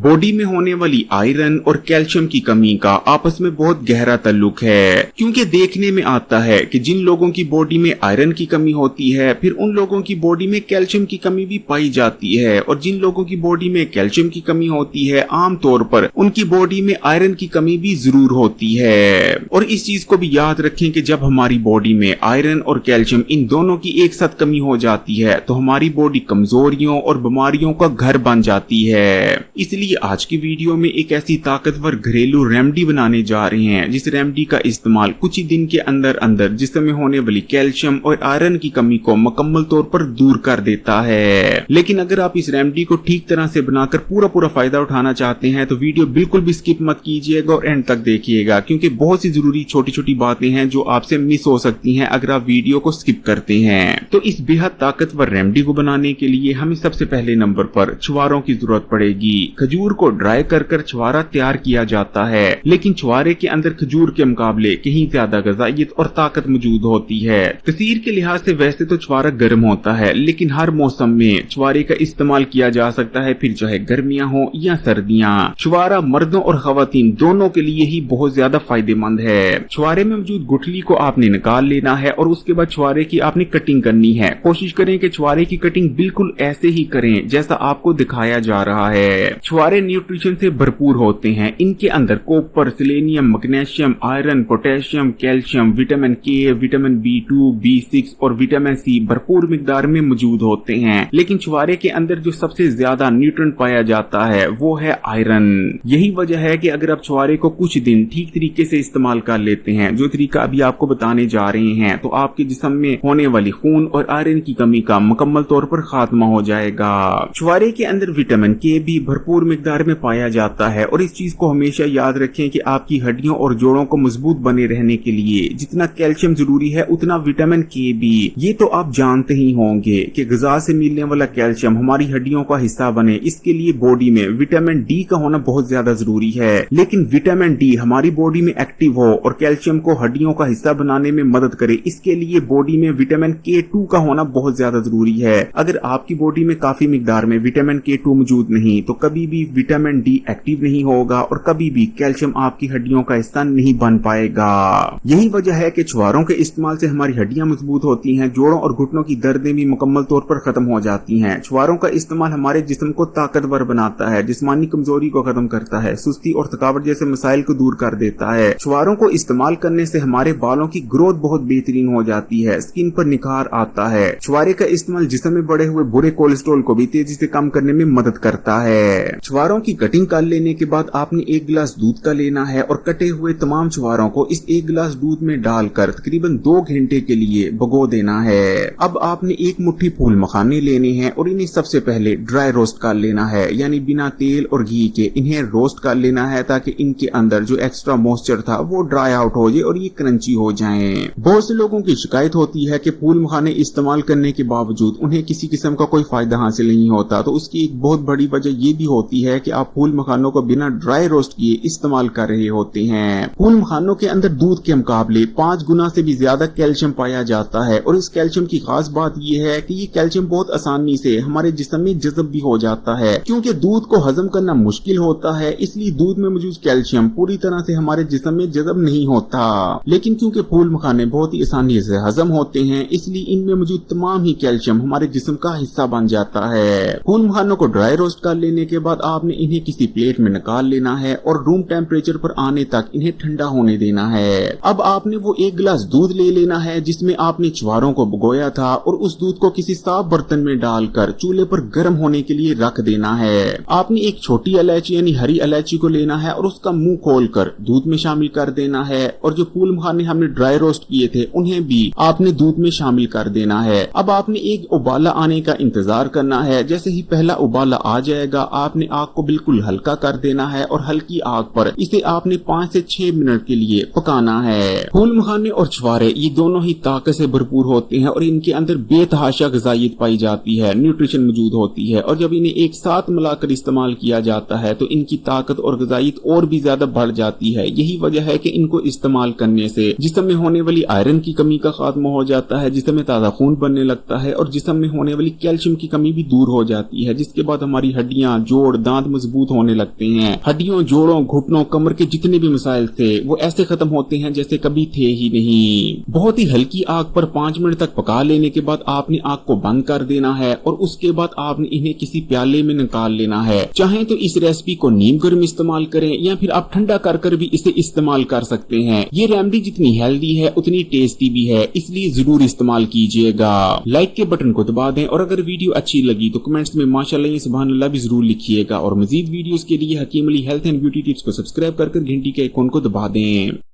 Body में होने वाली आयरन और कैल्शियम की कमी का आपस में बहुत गहरा ताल्लुक है, क्योंकि देखने में आता है कि जिन लोगों की बॉडी में आयरन की कमी होती है फिर उन लोगों की बॉडी में कैल्शियम की कमी भी पाई जाती है, और जिन लोगों की बॉडी में कैल्शियम की कमी होती है आमतौर पर उनकी बॉडी में आयरन की कमी भी जरूर होती है। और इस चीज को भी याद रखें कि जब हमारी बॉडी में आयरन और कैल्शियम इन दोनों की एक साथ कमी हो जाती है तो हमारी बॉडी कमजोरियों और बीमारियों का घर बन जाती है। इसलिए आज की वीडियो में एक ऐसी ताकतवर घरेलू रेमेडी बनाने जा रहे हैं जिस रेमेडी का इस्तेमाल कुछ ही दिन के अंदर अंदर जिस्म में होने वाली कैल्शियम और आयरन की कमी को मुकम्मल तौर पर दूर कर देता है। लेकिन अगर आप इस रेमेडी को ठीक तरह से बनाकर पूरा फायदा उठाना चाहते हैं तो वीडियो बिल्कुल भी स्किप मत कीजिएगा और एंड तक देखिएगा, क्योंकि बहुत सी जरूरी छोटी छोटी बातें हैं जो आपसे मिस हो सकती हैं अगर आप वीडियो को स्किप करते हैं। तो इस बेहद ताकतवर रेमेडी को बनाने के लिए हमें सबसे पहले नंबर पर छुआरों की जरूरत पड़ेगी। खजूर को ड्राई कर छुआरा तैयार किया जाता है, लेकिन छुआरे के अंदर खजूर के मुकाबले कहीं ज्यादा गजाइत और ताकत मौजूद होती है। तसीर के लिहाज से वैसे तो छुआरा गर्म होता है, लेकिन हर मौसम में छुआरे का इस्तेमाल किया जा सकता है, फिर चाहे गर्मियां हो या सर्दियां। छुआरा मर्दों और खवातीन दोनों के लिए ही बहुत ज्यादा फायदेमंद है। छुआरे में मौजूद गुठली को आपने निकाल लेना है और उसके बाद छुआरे की आपने कटिंग करनी है। कोशिश करें कि छुआरे की कटिंग बिल्कुल ऐसे ही करें जैसा आपको दिखाया जा रहा है। छुआरे न्यूट्रिशन से भरपूर होते हैं। इनके अंदर copper, selenium, magnesium, iron, potassium, calcium, vitamin के, विटामिन B2, B6 और विटामिन C भरपूर मिकदार में मौजूद होते हैं। लेकिन छुआरे के अंदर जो सबसे ज्यादा न्यूट्रिएंट पाया जाता है वो है आयरन। यही वजह है कि अगर आप छुआरे को कुछ दिन ठीक तरीके से इस्तेमाल कर लेते हैं, जो तरीका अभी आपको बताने जा रहे हैं, तो आपके जिस्म में होने वाली खून और आयरन की कमी का मुकम्मल तौर पर खात्मा हो जाएगा। छुआरे के अंदर विटामिन के भी भरपूर मिकदार में पाया जाता है, और इस चीज को हमेशा याद रखें कि आपकी हड्डियों और जोड़ों को मजबूत बने रहने के लिए जितना कैल्शियम जरूरी है उतना विटामिन के भी। ये तो आप जानते ही होंगे कि ग़िज़ा से मिलने वाला कैल्शियम हमारी हड्डियों का हिस्सा बने, इसके लिए बॉडी में विटामिन डी का होना बहुत ज्यादा जरूरी है। लेकिन विटामिन डी हमारी बॉडी में एक्टिव हो और कैल्शियम को हड्डियों का हिस्सा बनाने में मदद करे, इसके लिए बॉडी में विटामिन K2 का होना बहुत ज्यादा जरूरी है। अगर आपकी बॉडी में काफी मिकदार में विटामिन K2 मौजूद नहीं तो कभी भी विटामिन डी एक्टिव नहीं होगा और कभी भी कैल्शियम आपकी हड्डियों का हिस्सा नहीं बन पाएगा। यही वजह है कि छुआरों के इस्तेमाल से हमारी हड्डियां मजबूत होती हैं, जोड़ों और घुटनों की दर्दें भी मुकम्मल तौर पर खत्म हो जाती हैं। छुआरों का इस्तेमाल हमारे जिस्म को ताकतवर बनाता है, जिस्मानी कमजोरी को खत्म करता है, सुस्ती और थकावट जैसे मसाइल को दूर कर देता है। छुआरों को इस्तेमाल करने से हमारे बालों की ग्रोथ बहुत बेहतरीन हो जाती है, स्किन पर निखार आता है। छुआरे का इस्तेमाल जिस्म में बढ़े हुए बुरे कोलेस्ट्रॉल को भी तेजी से कम करने में मदद करता है। छुआरों की कटिंग कर लेने के बाद आपने 1 गिलास दूध का लेना है और कटे हुए तमाम छुआरों को इस 1 गिलास दूध में डालकर तकरीबन 2 घंटे के लिए भिगो देना है। अब आपने 1 मुट्ठी फूल मखाने लेने हैं और इन्हें सबसे पहले ड्राई रोस्ट कर लेना है, यानी बिना तेल और घी के इन्हें रोस्ट कर लेना है ताकि इनके अंदर जो एक्स्ट्रा मॉइस्चर था वो ड्राई आउट हो जाए और ये क्रंची हो जाएं। बहुत से लोगों की शिकायत होती है कि फूल मखाने इस्तेमाल करने के बावजूद उन्हें किसी किस्म का कोई फायदा हासिल नहीं होता, तो उसकी एक बहुत बड़ी वजह ये भी होती है कि आप फूल मखानों को बिना ड्राई रोस्ट किए इस्तेमाल कर रहे होते हैं। फूल मखानों के अंदर दूध के मुकाबले 5 गुना से भी ज्यादा कैल्शियम पाया जाता है, और इस कैल्शियम की खास बात यह है कि ये कैल्शियम बहुत आसानी से हमारे जिस्म में जज़ब भी हो जाता है। क्योंकि दूध को हजम करना मुश्किल होता है, इसलिए दूध में मौजूद कैल्शियम पूरी तरह से हमारे जिस्म में जज़ब नहीं होता। लेकिन क्योंकि फूल मखाने बहुत ही आसानी से हजम होते हैं, इसलिए इनमें मौजूद तमाम ही कैल्शियम हमारे जिस्म का हिस्सा बन जाता है। फूल मखानों को ड्राई रोस्ट कर लेने के बाद आपने इन्हें किसी प्लेट में निकाल लेना है और रूम टेम्परेचर पर आने तक इन्हें ठंडा होने देना है। अब आपने वो 1 गिलास दूध ले लेना है जिसमें आपने छुआरों को भिगोया था, और उस दूध को किसी साफ बर्तन में डालकर चूल्हे पर गर्म होने के लिए रख देना है। आपने एक छोटी इलायची यानी हरी इलायची को लेना है और उसका मुंह खोलकर दूध में शामिल कर देना है, और जो फूल मखाने हमने ड्राई रोस्ट किए थे उन्हें भी आपने दूध में शामिल कर देना है। अब आपने एक उबाला आने का इंतजार करना है। जैसे ही पहला उबाला आ जाएगा आपने आग को बिल्कुल हल्का कर देना है और हल्की आग पर इसे आपने 5 से 6 मिनट के लिए पकाना है। फूल मखाने और छुआरे ये दोनों ही ताकत से भरपूर होते हैं और इनके अंदर बेतहाशा ग़िज़ाइयत पाई जाती है, न्यूट्रिशन मौजूद होती है, और जब इन्हें एक साथ मिलाकर इस्तेमाल किया जाता है तो इनकी ताकत और ग़िज़ाइयत और भी ज्यादा बढ़ जाती है। यही वजह है कि इनको इस्तेमाल करने से जिस्म में होने वाली आयरन की कमी का खात्मा हो जाता है, जिस्म में ताज़ा खून बनने लगता है और जिस्म में होने वाली कैल्शियम की कमी भी दूर हो जाती है, जिसके बाद हमारी हड्डियां, जोड़, दांत मजबूत होने लगते हैं। हड्डियों, जोड़ों, घुटनों, कमर के जितने भी मसाइल थे वो ऐसे खत्म होते हैं जैसे कभी थे ही नहीं। बहुत ही हल्की आग पर 5 मिनट तक पका लेने के बाद आपने आग को बंद कर देना है और उसके बाद आपने इन्हें किसी प्याले में निकाल लेना है। चाहे तो इस रेसिपी को नीम गर्म इस्तेमाल करें या फिर आप ठंडा कर भी इसे इस्तेमाल कर सकते हैं। ये रेमेडी जितनी हेल्दी है उतनी टेस्टी भी है, इसलिए जरूर इस्तेमाल कीजिएगा। लाइक के बटन को दबा दें और अगर वीडियो अच्छी लगी तो कमेंट्स में माशाअल्लाह या सुभान अल्लाह भी जरूर लिखिएगा और मजीद वीडियोस के लिए Hakeem Ali health and beauty tips को सब्सक्राइब कर घंटी के आइकॉन को दबा दें।